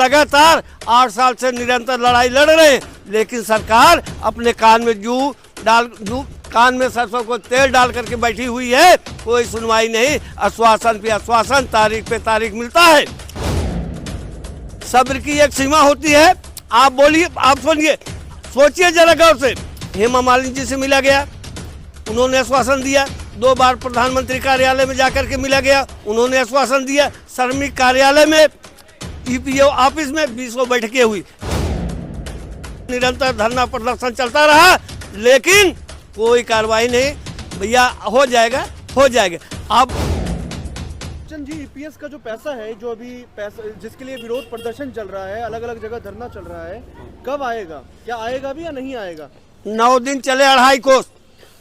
लगातार 8 साल से निरंतर लड़ाई लड़ रहे हैं, लेकिन सरकार अपने कान में कान में सरसों को तेल डाल करके बैठी हुई है। कोई सुनवाई नहीं, आश्वासन पे आश्वासन, तारीख पे तारीख मिलता है। सब्र की एक सीमा होती है। आप बोलिए, आप सुनिए, सोचिए जरा गौर से। हेमा मालिनी जी से मिला गया, उन्होंने आश्वासन दिया। 2 बार प्रधानमंत्री कार्यालय में जाकर के मिला गया, उन्होंने आश्वासन दिया। श्रमिक कार्यालय में, ईपीओ ऑफिस में 20 बैठकें हुई, निरंतर धरना प्रदर्शन चलता रहा, लेकिन कोई कार्रवाई नहीं। भैया हो जाएगा, हो जाएगा। आप जी, ईपीएस का जो पैसा है, जो अभी पैसा जिसके लिए विरोध प्रदर्शन चल रहा है, अलग अलग जगह धरना चल रहा है, कब आएगा? क्या आएगा भी या नहीं आएगा? 9 दिन चले 2.5 कोस।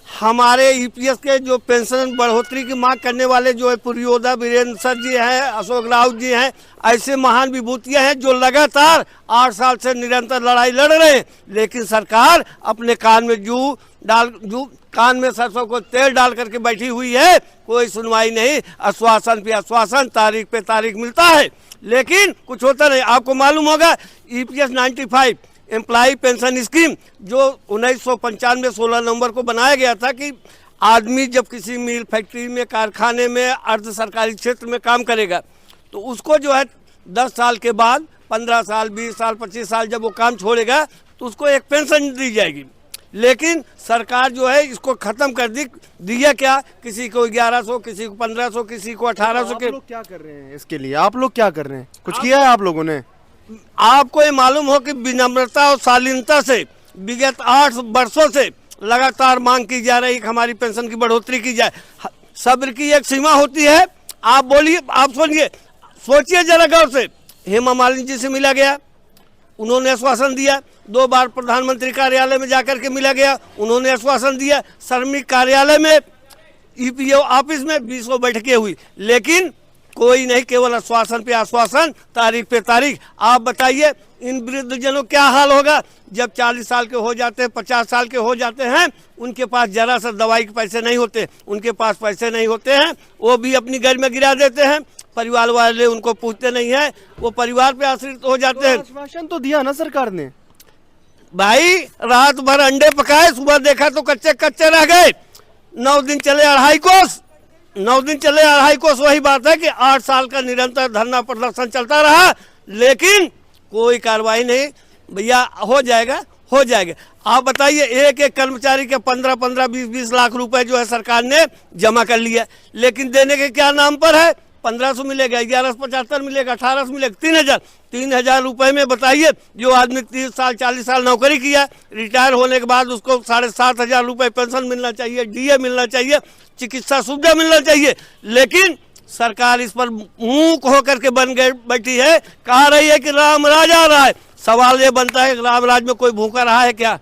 हमारे ईपीएस के जो पेंशन बढ़ोतरी की मांग करने वाले जो है पुरयोधा वीरेंद्र सर जी हैं, अशोक राउत जी हैं, ऐसे महान विभूतियां हैं जो लगातार 8 साल से निरंतर लड़ाई लड़ रहे हैं, लेकिन सरकार अपने कान में कान में सरसों को तेल डाल करके बैठी हुई है। कोई सुनवाई नहीं, आश्वासन पे आश्वासन, तारीख पे तारीख मिलता है, लेकिन कुछ होता नहीं। आपको मालूम होगा ईपीएस 95 एम्प्लॉय पेंशन स्कीम जो 1995 16 नवंबर को बनाया गया था कि आदमी जब किसी मिल, फैक्ट्री में, कारखाने में, अर्ध सरकारी क्षेत्र में काम करेगा तो उसको जो है 10 साल के बाद, 15 साल, 20 साल, 25 साल जब वो काम छोड़ेगा तो उसको एक पेंशन दी जाएगी। लेकिन सरकार जो है इसको खत्म कर दिया क्या, किसी को 1100, किसी को 1500, किसी को 1800 के। आप लोग क्या कर रहे हैं इसके लिए? आप लोग क्या कर रहे हैं? कुछ किया है आप लोगों ने? आपको ये मालूम हो कि विनम्रता और शालीनता से विगत 8 वर्षों से लगातार मांग की जा रही है कि हमारी पेंशन की बढ़ोतरी की जाए। सब्र की एक सीमा होती है। आप बोलिए, आप सुनिए, सोचिए जरा गौर से। हेमा मालिनी जी से मिला गया, उन्होंने आश्वासन दिया। 2 बार प्रधानमंत्री कार्यालय में जाकर के मिला गया, उन्होंने आश्वासन दिया। श्रमिक कार्यालय में, ईपीओ ऑफिस में 20 बैठकें हुई, लेकिन कोई नहीं, केवल आश्वासन पे आश्वासन, तारीख पे तारीख। आप बताइए इन वृद्धजनों क्या हाल होगा जब 40 साल के हो जाते हैं, 50 साल के हो जाते हैं, उनके पास जरा सा दवाई के पैसे नहीं होते, उनके पास पैसे नहीं होते हैं, वो भी अपनी घर में गिरा देते हैं। परिवार वाले उनको पूछते नहीं है, वो परिवार पे आश्रित हो जाते हैं। आश्वासन तो दिया ना सरकार ने भाई, रात भर अंडे पकाए, सुबह देखा तो कच्चे कच्चे रह गए। 9 दिन चले 2.5 कोस, 9 दिन चले 2.5 कोस। वही बात है कि 8 साल का निरंतर धरना प्रदर्शन चलता रहा, लेकिन कोई कार्रवाई नहीं। भैया हो जाएगा, हो जाएगा। आप बताइए, एक एक कर्मचारी के 15-15, 20-20 लाख रुपए जो है सरकार ने जमा कर लिया, लेकिन देने के क्या नाम पर है? 1500 मिलेगा, 1175 मिलेगा, 1800 मिलेगा, 3000 रुपए में बताइए, जो आदमी 30 साल 40 साल नौकरी किया, रिटायर होने के बाद उसको 7500 रुपए पेंशन मिलना चाहिए, डीए मिलना चाहिए, चिकित्सा सुविधा मिलना चाहिए, लेकिन सरकार इस पर मूक होकर के बन गई बैठी है। कह रही है कि राम राज आ रहा है। सवाल ये बनता है, राम राज में कोई भूखा रहा है क्या?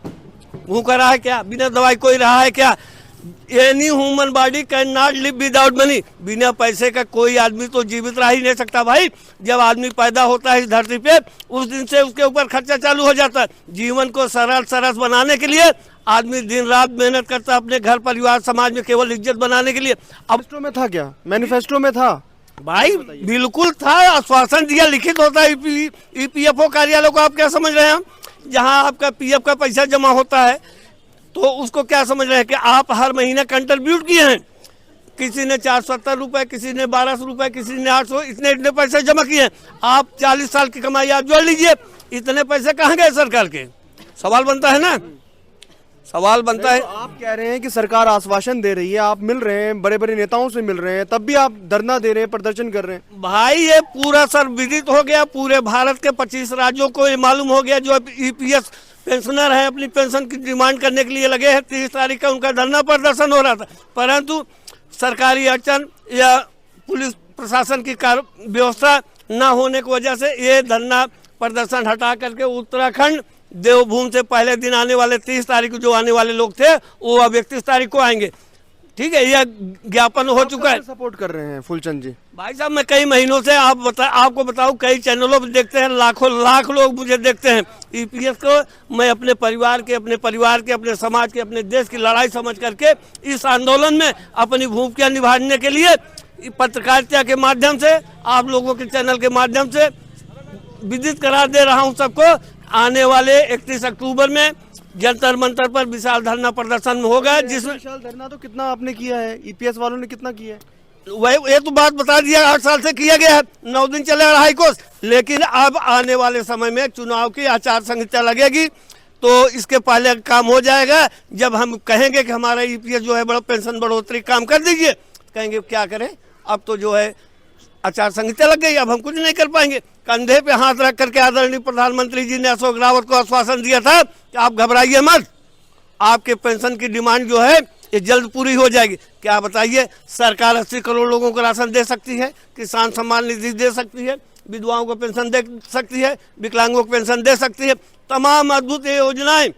भूखा रहा है क्या? बिना दवाई कोई रहा है क्या? Any human body can not live without money. बिना पैसे का कोई आदमी तो जीवित रह ही नहीं सकता भाई। जब आदमी पैदा होता है इस धरती पे, उस दिन से उसके ऊपर खर्चा चालू हो जाता है। जीवन को सरस बनाने के लिए आदमी दिन रात मेहनत करता है, अपने घर परिवार समाज में केवल इज्जत बनाने के लिए। अब मैनिफेस्टो में था क्या? मैनिफेस्टो में था भाई, बिल्कुल था, आश्वासन दिया, लिखित होता है ईपीएफओ कार्यालय को। आप क्या समझ रहे हैं? जहां आपका पीएफ का पैसा जमा होता है तो उसको क्या समझ रहे हैं कि आप हर महीने कंट्रीब्यूट किए हैं। किसी ने 470 रुपए, किसी ने 1200 रुपए, किसी ने 800, इतने पैसे जमा किए हैं। आप 40 साल की कमाई आप जोड़ लीजिए, इतने पैसे कहाँ गए सरकार के? सवाल बनता है ना, सवाल बनता है। तो आप कह रहे हैं कि सरकार आश्वासन दे रही है, आप मिल रहे हैं, बड़े बड़े नेताओं से मिल रहे हैं, तब भी आप धरना दे रहे हैं, प्रदर्शन कर रहे हैं। भाई, ये पूरा सर्वविदित हो गया, पूरे भारत के 25 राज्यों को ये मालूम हो गया। जो ईपीएस पेंशनर है, अपनी पेंशन की डिमांड करने के लिए लगे हैं। 30 तारीख का उनका धरना प्रदर्शन हो रहा था, परंतु सरकारी अड़चन या पुलिस प्रशासन की व्यवस्था न होने की वजह से ये धरना प्रदर्शन हटा करके उत्तराखंड देवभूमि से पहले दिन आने वाले 30 तारीख को जो आने वाले लोग थे, वो अब 31 तारीख को आएंगे। ठीक है, यह ज्ञापन हो चुका है। सपोर्ट कर रहे हैं फूलचंद जी? भाई साहब, मैं कई महीनों से आपको बताऊं, कई चैनलों पर देखते हैं, लाखों लाख लोग मुझे देखते हैं। ईपीएस को मैं अपने परिवार के, अपने समाज के, अपने देश की लड़ाई समझ करके इस आंदोलन में अपनी भूमिका निभाने के लिए पत्रकारिता के माध्यम से, आप लोगों के चैनल के माध्यम से विदित करा दे रहा हूं सबको, आने वाले 31 अक्टूबर में जंतर मंतर पर विशाल धरना प्रदर्शन होगा, जिसमें विशाल धरना तो कितना आपने किया है, ईपीएस वालों ने कितना किया है? वही ये तो बात बता दिया, 8 साल से किया गया है, 9 दिन चले 2.5 कोस। लेकिन अब आने वाले समय में चुनाव की आचार संहिता लगेगी, तो इसके पहले काम हो जाएगा। जब हम कहेंगे कि हमारा ईपीएस जो है बड़ा पेंशन बढ़ोतरी काम कर दीजिए, कहेंगे क्या करें, अब तो जो है आचार संहिता लग गई, अब हम कुछ नहीं कर पाएंगे। कंधे पे हाथ रख करके आदरणीय प्रधानमंत्री जी ने अशोक रावत को आश्वासन दिया था कि आप घबराइए मत, आपके पेंशन की डिमांड जो है ये जल्द पूरी हो जाएगी। क्या बताइए, सरकार 80 करोड़ लोगों को राशन दे सकती है, किसान सम्मान निधि दे सकती है, विधवाओं को पेंशन दे सकती है, विकलांगों को पेंशन दे सकती है, तमाम अद्भुत योजनाएं,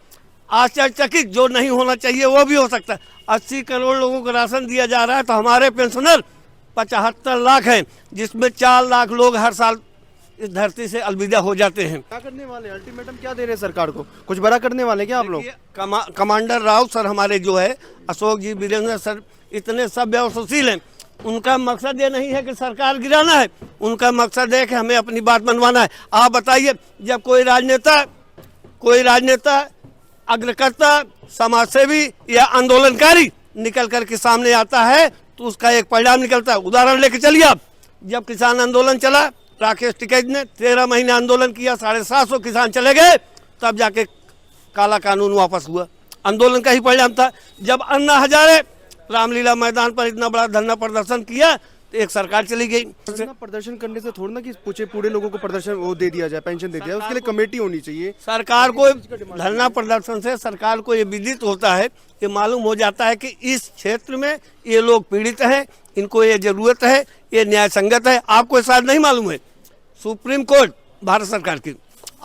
आश्चर्यचकित जो नहीं होना चाहिए वो भी हो सकता है। 80 करोड़ लोगों को राशन दिया जा रहा है, तो हमारे पेंशनर 75 लाख हैं, जिसमें 4 लाख लोग हर साल इस धरती से अलविदा हो जाते हैं। क्या करने वाले, अल्टीमेटम क्या दे रहे हैं सरकार को, कुछ बड़ा करने वाले क्या आप लोग? कमांडर राव सर हमारे जो है, अशोक जी, वीरेंद्र सर, इतने सभ्य और सुशील हैं। उनका मकसद ये नहीं है कि सरकार गिराना है, उनका मकसद है कि हमें अपनी बात मनवाना है। आप बताइए, जब कोई राजनेता अग्रकर्ता, समाजसेवी या आंदोलनकारी निकल कर के सामने आता है, तो उसका एक परिणाम निकलता है। उदाहरण लेके चलिए आप, जब किसान आंदोलन चला, राकेश टिकैत ने 13 महीने आंदोलन किया, 750 किसान चले गए, तब जाके काला कानून वापस हुआ, आंदोलन का ही परिणाम था। जब अन्ना हजारे रामलीला मैदान पर इतना बड़ा धरना प्रदर्शन किया, तो एक सरकार चली गई। धरना प्रदर्शन करने से थोड़ा ना कि पूरे लोगों को प्रदर्शन वो दे दिया जाए, पेंशन दे दिया जाए, उसके लिए कमेटी होनी चाहिए। सरकार को धरना प्रदर्शन से सरकार को ये विदित होता है, ये मालूम हो जाता है कि इस क्षेत्र में ये लोग पीड़ित हैं, इनको ये जरूरत है, ये न्याय संगत है। आपको शायद नहीं मालूम है, सुप्रीम कोर्ट भारत सरकार की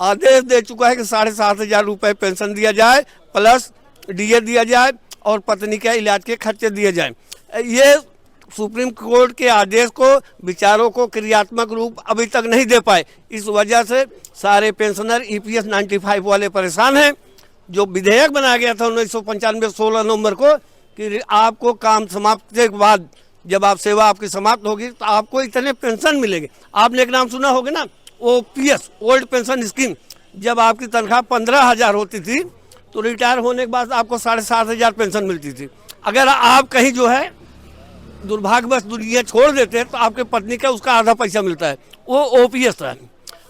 आदेश दे चुका है कि 7,500 रुपये पेंशन दिया जाए, प्लस डीए दिया जाए और पत्नी के इलाज के खर्चे दिए जाए। ये सुप्रीम कोर्ट के आदेश को, विचारों को क्रियात्मक रूप अभी तक नहीं दे पाए। इस वजह से सारे पेंशनर ईपीएस 95 वाले परेशान हैं। जो विधेयक बनाया गया था 1995 16 नवंबर को कि आपको काम समाप्त के बाद, जब आप सेवा आपकी समाप्त होगी, तो आपको इतने पेंशन मिलेंगे। आपने एक नाम सुना होगा ना, ओपीएस, ओल्ड पेंशन स्कीम। जब आपकी तनख्वाह 15,000 होती थी, तो रिटायर होने के बाद आपको 7,500 पेंशन मिलती थी। अगर आप कहीं जो है दुर्भाग्यवश दुनिया छोड़ देते हैं, तो आपके पत्नी का उसका आधा पैसा मिलता है, वो ओपीएस है।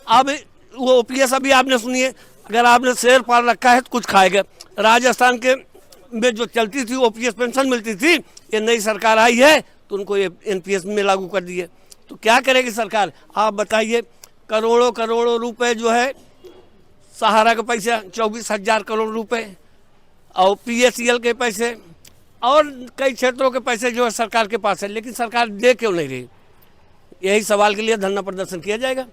अब वो ओपीएस अभी आपने सुनिए, अगर आपने शेयर पाल रखा है तो कुछ खाएगा। राजस्थान के में जो चलती थी ओपीएस पेंशन मिलती थी, ये नई सरकार आई है तो उनको ये एनपीएस में लागू कर दिए। तो क्या करेगी सरकार, आप बताइए। करोड़ों करोड़ों रुपए जो है सहारा के पैसे, 24,000 करोड़ रुपए, और पीएससीएल के पैसे और कई क्षेत्रों के पैसे जो है सरकार के पास है, लेकिन सरकार दे क्यों नहीं रही? यही सवाल के लिए धरना प्रदर्शन किया जाएगा।